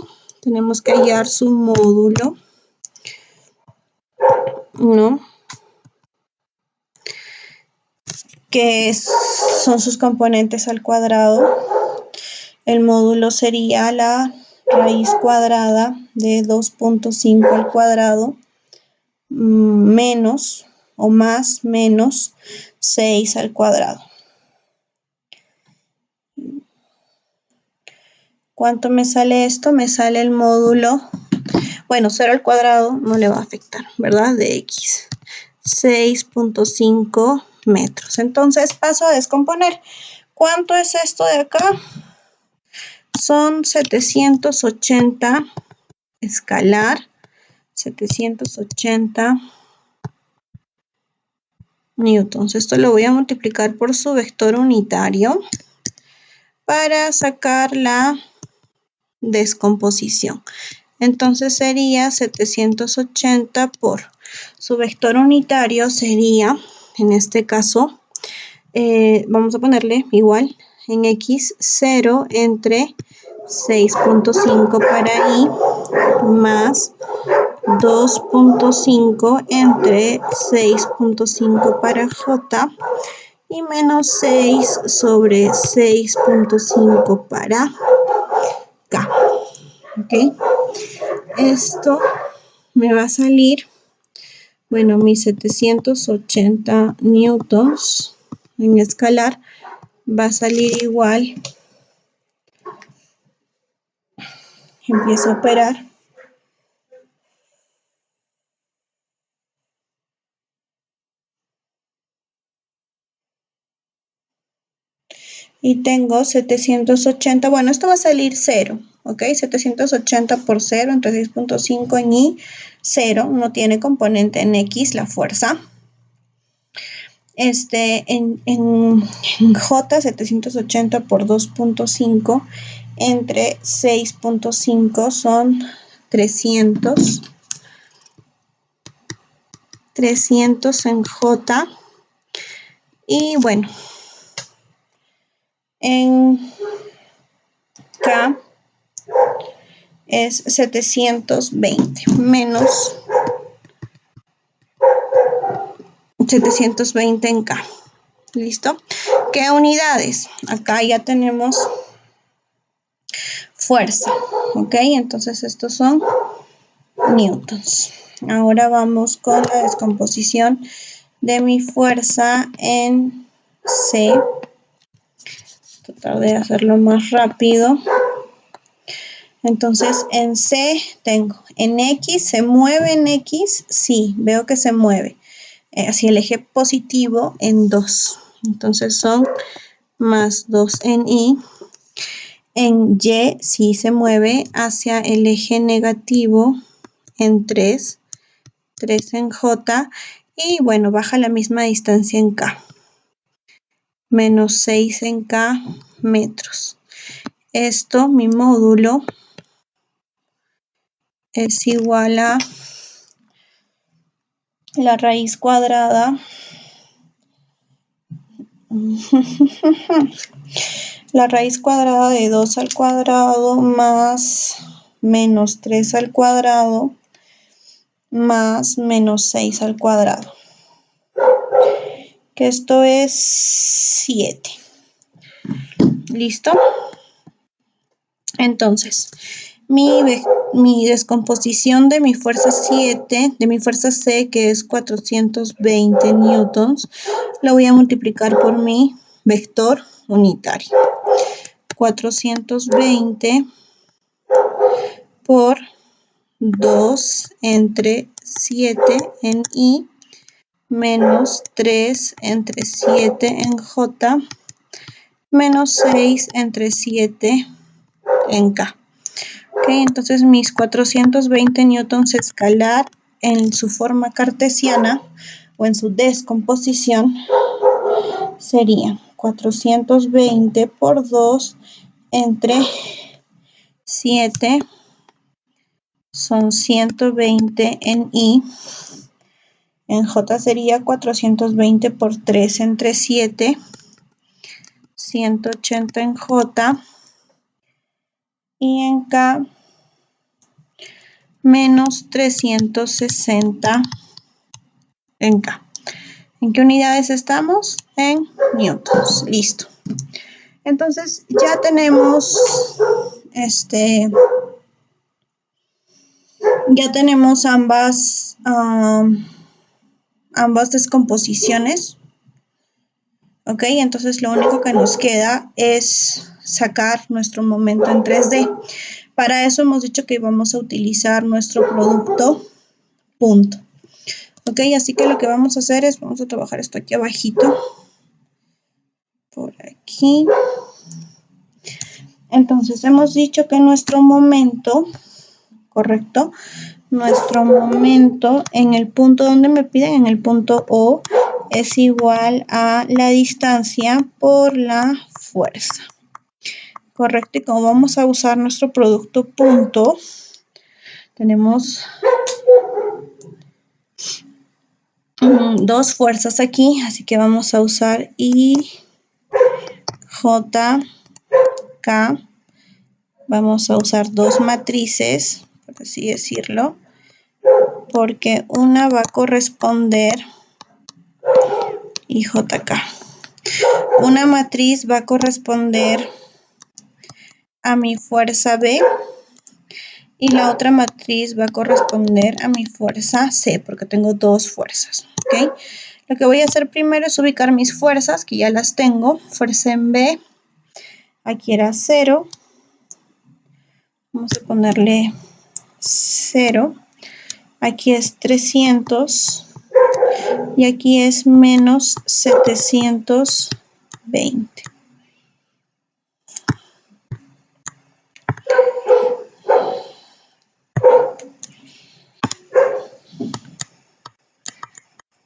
Tenemos que hallar su módulo, ¿no? Que son sus componentes al cuadrado. El módulo sería la raíz cuadrada de 2.5 al cuadrado menos o más menos 6 al cuadrado. ¿Cuánto me sale esto? Me sale el módulo, bueno, 0 al cuadrado no le va a afectar, ¿verdad? De X. 6.5 metros. Entonces paso a descomponer. ¿Cuánto es esto de acá? Son 780 escalar, 780 newtons. Esto lo voy a multiplicar por su vector unitario para sacar la descomposición. Entonces sería 780 por su vector unitario sería, en este caso, vamos a ponerle igual en X 0 entre 6.5 para Y más 2.5 entre 6.5 para J y menos 6 sobre 6.5 para K. ¿Ok? Esto me va a salir, bueno, mis 780 newtons en escalar va a salir igual. Empiezo a operar. y tengo 780, bueno, esto va a salir 0, ¿ok? 780 por 0 entre 6.5 en Y, 0, no tiene componente en X la fuerza. En J, 780 por 2.5 entre 6.5 son 300. 300 en J. Y bueno, en K es 720 menos 720 en K. ¿Listo? ¿Qué unidades? Acá ya tenemos fuerza, ¿ok? Entonces estos son newtons. Ahora vamos con la descomposición de mi fuerza en C. Tratar de hacerlo más rápido. Entonces en C tengo en X, ¿se mueve en X? Sí, veo que se mueve. Hacia el eje positivo en 2. Entonces son más 2 en Y. En Y sí se mueve hacia el eje negativo en 3. 3 en J. Y bueno, baja la misma distancia en K. Menos 6 en K metros. Esto, mi módulo, es igual a la raíz cuadrada la raíz cuadrada de 2 al cuadrado más menos 3 al cuadrado más menos 6 al cuadrado, que esto es 7. ¿Listo? Entonces, mi descomposición de mi fuerza 7, de mi fuerza C, que es 420 newtons, la voy a multiplicar por mi vector unitario. 420 por 2 entre 7 en Y menos 3 entre 7 en J menos 6 entre 7 en K. Ok, entonces mis 420 newtons escalar en su forma cartesiana o en su descomposición sería 420 por 2 entre 7 son 120 en Y. En J sería 420 por 3 entre 7, 180 en J. Y en K, menos 360 en K. ¿En qué unidades estamos? En newtons. Listo. Entonces ya tenemos ambas descomposiciones. Ok, entonces lo único que nos queda es sacar nuestro momento en 3D. Para eso hemos dicho que vamos a utilizar nuestro producto punto. Ok, así que lo que vamos a hacer es, vamos a trabajar esto aquí abajito. Por aquí. Entonces hemos dicho que nuestro momento, ¿correcto? Nuestro momento en el punto donde me piden, en el punto O, es igual a la distancia por la fuerza. Correcto, y como vamos a usar nuestro producto punto, tenemos dos fuerzas aquí, así que vamos a usar I, J, K. Vamos a usar dos matrices, por así decirlo, porque una va a corresponder IJK. Una matriz va a corresponder a mi fuerza B y la otra matriz va a corresponder a mi fuerza C, porque tengo dos fuerzas, ¿ok? Lo que voy a hacer primero es ubicar mis fuerzas, que ya las tengo. Fuerza en B, aquí era 0. Vamos a ponerle 0. Aquí es 300 y aquí es menos 720.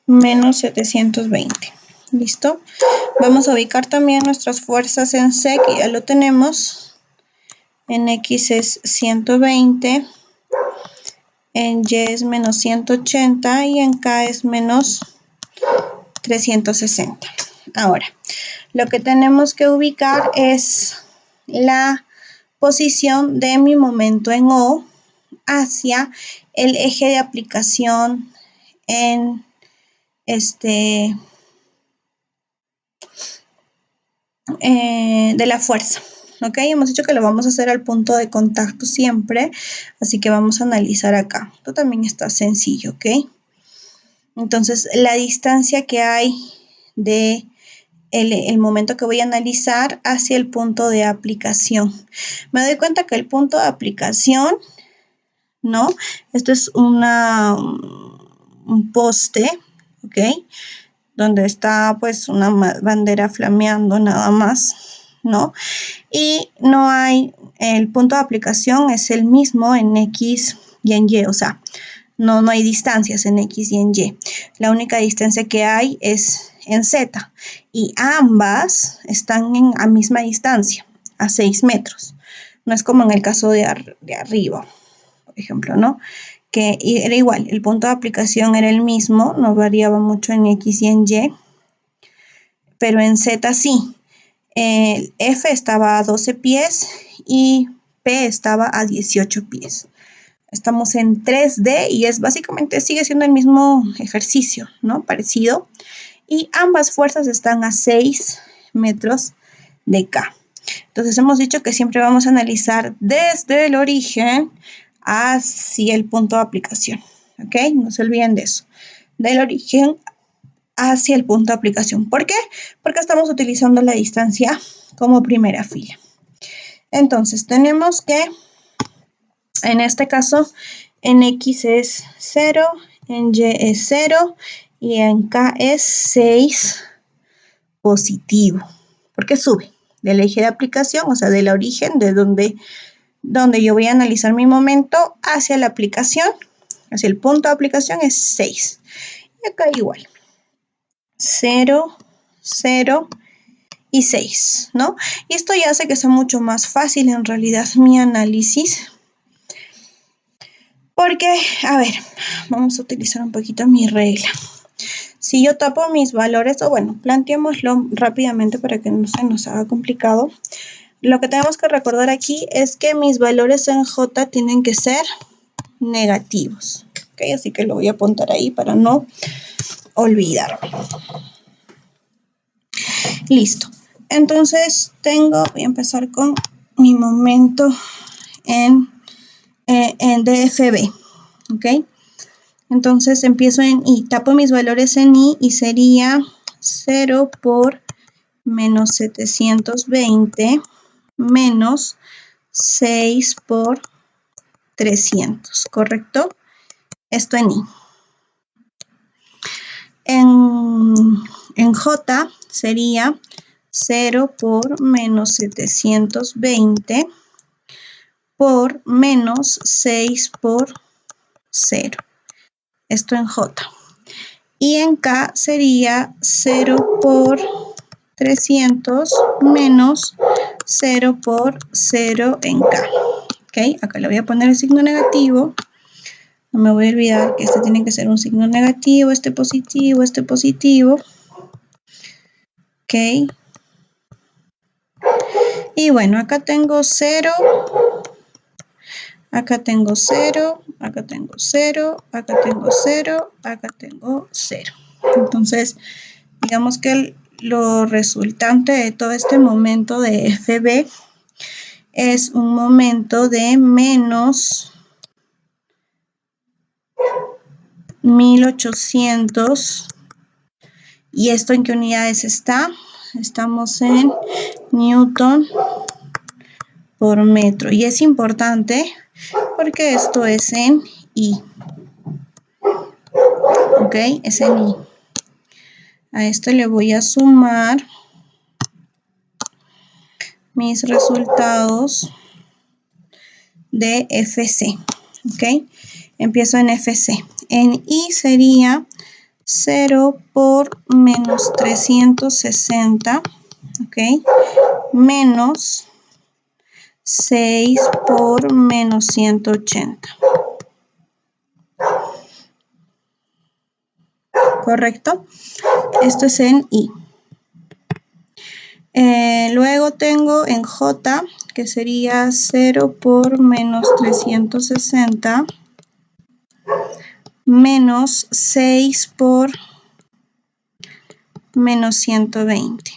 menos 720. ¿Listo? Vamos a ubicar también nuestras fuerzas en C, que ya lo tenemos. En X es 120, en Y es menos 180 y en K es menos 360. Ahora, lo que tenemos que ubicar es la posición de mi momento en O hacia el eje de aplicación en de la fuerza. ¿Ok? Hemos dicho que lo vamos a hacer al punto de contacto siempre, así que vamos a analizar acá. Esto también está sencillo, ¿ok? Entonces, la distancia que hay de el momento que voy a analizar hacia el punto de aplicación. Me doy cuenta que el punto de aplicación, ¿no? Esto es un poste, ¿ok? Donde está pues una bandera flameando nada más, ¿no? Y no hay, el punto de aplicación es el mismo en X y en Y, o sea, no hay distancias en X y en Y. La única distancia que hay es en Z y ambas están a misma distancia, a 6 metros. No es como en el caso de arriba, por ejemplo, ¿no? Que era igual, el punto de aplicación era el mismo, no variaba mucho en X y en Y, pero en Z sí. F estaba a 12 pies y P estaba a 18 pies. Estamos en 3D y es básicamente, sigue siendo el mismo ejercicio, ¿no? Parecido. Y ambas fuerzas están a 6 metros de K. Entonces hemos dicho que siempre vamos a analizar desde el origen hacia el punto de aplicación, ¿ok? No se olviden de eso. Del origen hacia el punto de aplicación. ¿Por qué? Porque estamos utilizando la distancia como primera fila. Entonces tenemos que, en este caso, en X es 0, en Y es 0 y en K es 6 positivo. Porque sube del eje de aplicación, o sea, del origen, de donde yo voy a analizar mi momento, hacia la aplicación, hacia el punto de aplicación es 6. Y acá igual. 0, 0 y 6, ¿no? Y esto ya hace que sea mucho más fácil en realidad mi análisis. Porque, a ver, vamos a utilizar un poquito mi regla. Si yo tapo mis valores, o bueno, planteémoslo rápidamente para que no se nos haga complicado. Lo que tenemos que recordar aquí es que mis valores en J tienen que ser negativos. ¿Ok? Así que lo voy a apuntar ahí para no olvidarme. Listo. Entonces voy a empezar con mi momento en DFB. ¿Ok? Entonces empiezo en I, tapo mis valores en I y sería 0 por menos 720 menos 6 por 300, ¿correcto? Esto en I. En J sería 0 por menos 720 por menos 6 por 0. Esto en J. Y en K sería 0 por 300 menos 0 por 0 en K. ¿Ok? Acá le voy a poner el signo negativo. No me voy a olvidar que este tiene que ser un signo negativo, este positivo, este positivo. ¿Ok? Y bueno, acá tengo 0. Acá tengo 0, acá tengo 0, acá tengo 0, acá tengo 0. Entonces, digamos que lo resultante de todo este momento de FB es un momento de menos 1800. ¿Y esto en qué unidades está? Estamos en Newton por metro. Y es importante porque esto es en I. ¿Ok? Es en I. A esto le voy a sumar mis resultados de FC. ¿Ok? Empiezo en FC. En I sería 0 por menos 360, ¿ok? Menos 6 por menos 180. ¿Correcto? Esto es en I. Luego tengo en J, que sería 0 por menos 360, menos 6 por menos 120.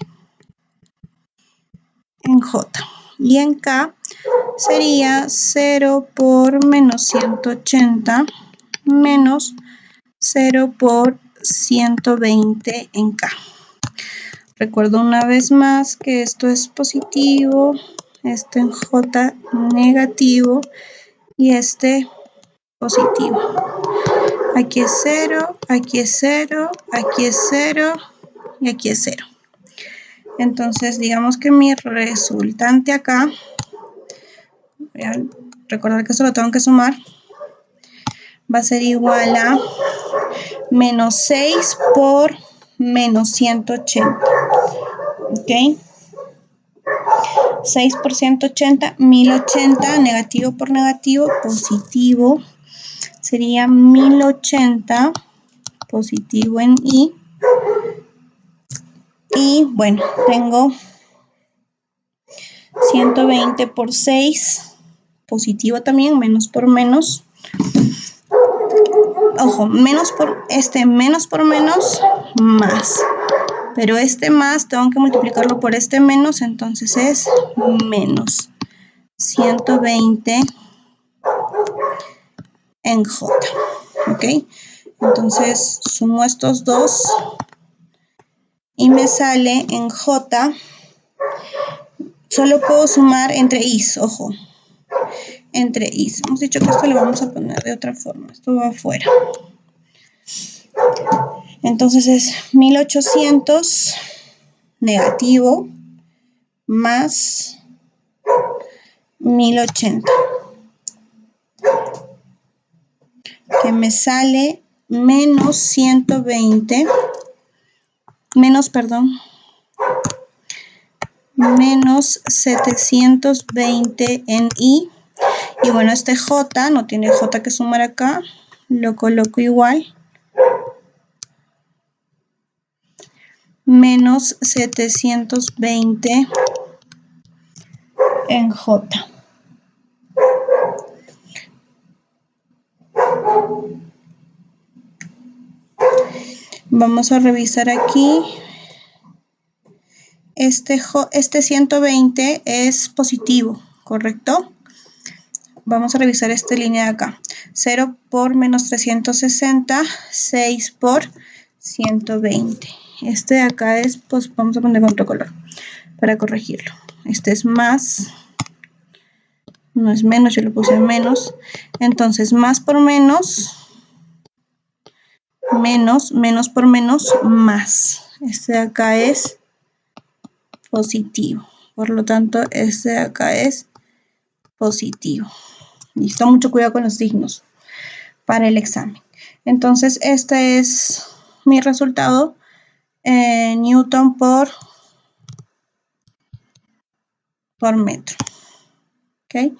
En J. Y en K sería 0 por menos 180, menos 0 por 120 en K. Recuerdo una vez más que esto es positivo, este en J negativo y este positivo. Aquí es 0, aquí es 0, aquí es 0 y aquí es 0. Entonces, digamos que mi resultante acá, voy a recordar que esto lo tengo que sumar, va a ser igual a menos 6 por menos 180. ¿Ok? 6 por 180, 1080, negativo por negativo, positivo. Sería 1080, positivo en I. Y bueno, tengo 120 por 6, positivo también, menos por menos. Ojo, menos por menos, más. Pero este más tengo que multiplicarlo por este menos, entonces es menos 120 en J. ¿Ok? Entonces sumo estos dos y me sale en J. Solo puedo sumar entre I's, ojo. Entre I's. Hemos dicho que esto lo vamos a poner de otra forma. Esto va afuera. Entonces es 1800 negativo más 1080. Que me sale menos 120. Menos 720 en I. Y bueno, este J, no tiene J que sumar acá, lo coloco igual. Menos 720 en J. Vamos a revisar aquí. Este 120 es positivo, ¿correcto? Vamos a revisar esta línea de acá. 0 por menos 360, 6 por 120. Este de acá es, pues vamos a poner otro color para corregirlo. Este es más, no es menos, yo lo puse menos. Entonces, más por menos, menos por menos, más. Este de acá es positivo. Por lo tanto, este de acá es positivo. Listo, mucho cuidado con los signos para el examen. Entonces, este es mi resultado. Newton por metro. ¿Ok?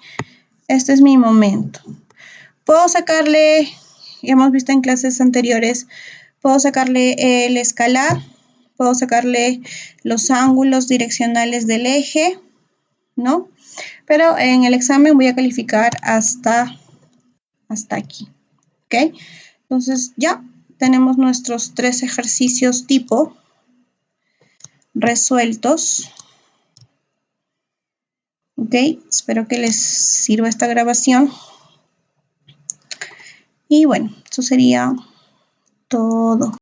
Este es mi momento. Puedo sacarle, ya hemos visto en clases anteriores, puedo sacarle el escalar, puedo sacarle los ángulos direccionales del eje, ¿no? Pero en el examen voy a calificar hasta aquí. ¿Ok? Entonces ya tenemos nuestros 3 ejercicios tipo resueltos. ¿Ok? Espero que les sirva esta grabación. Y bueno, eso sería todo.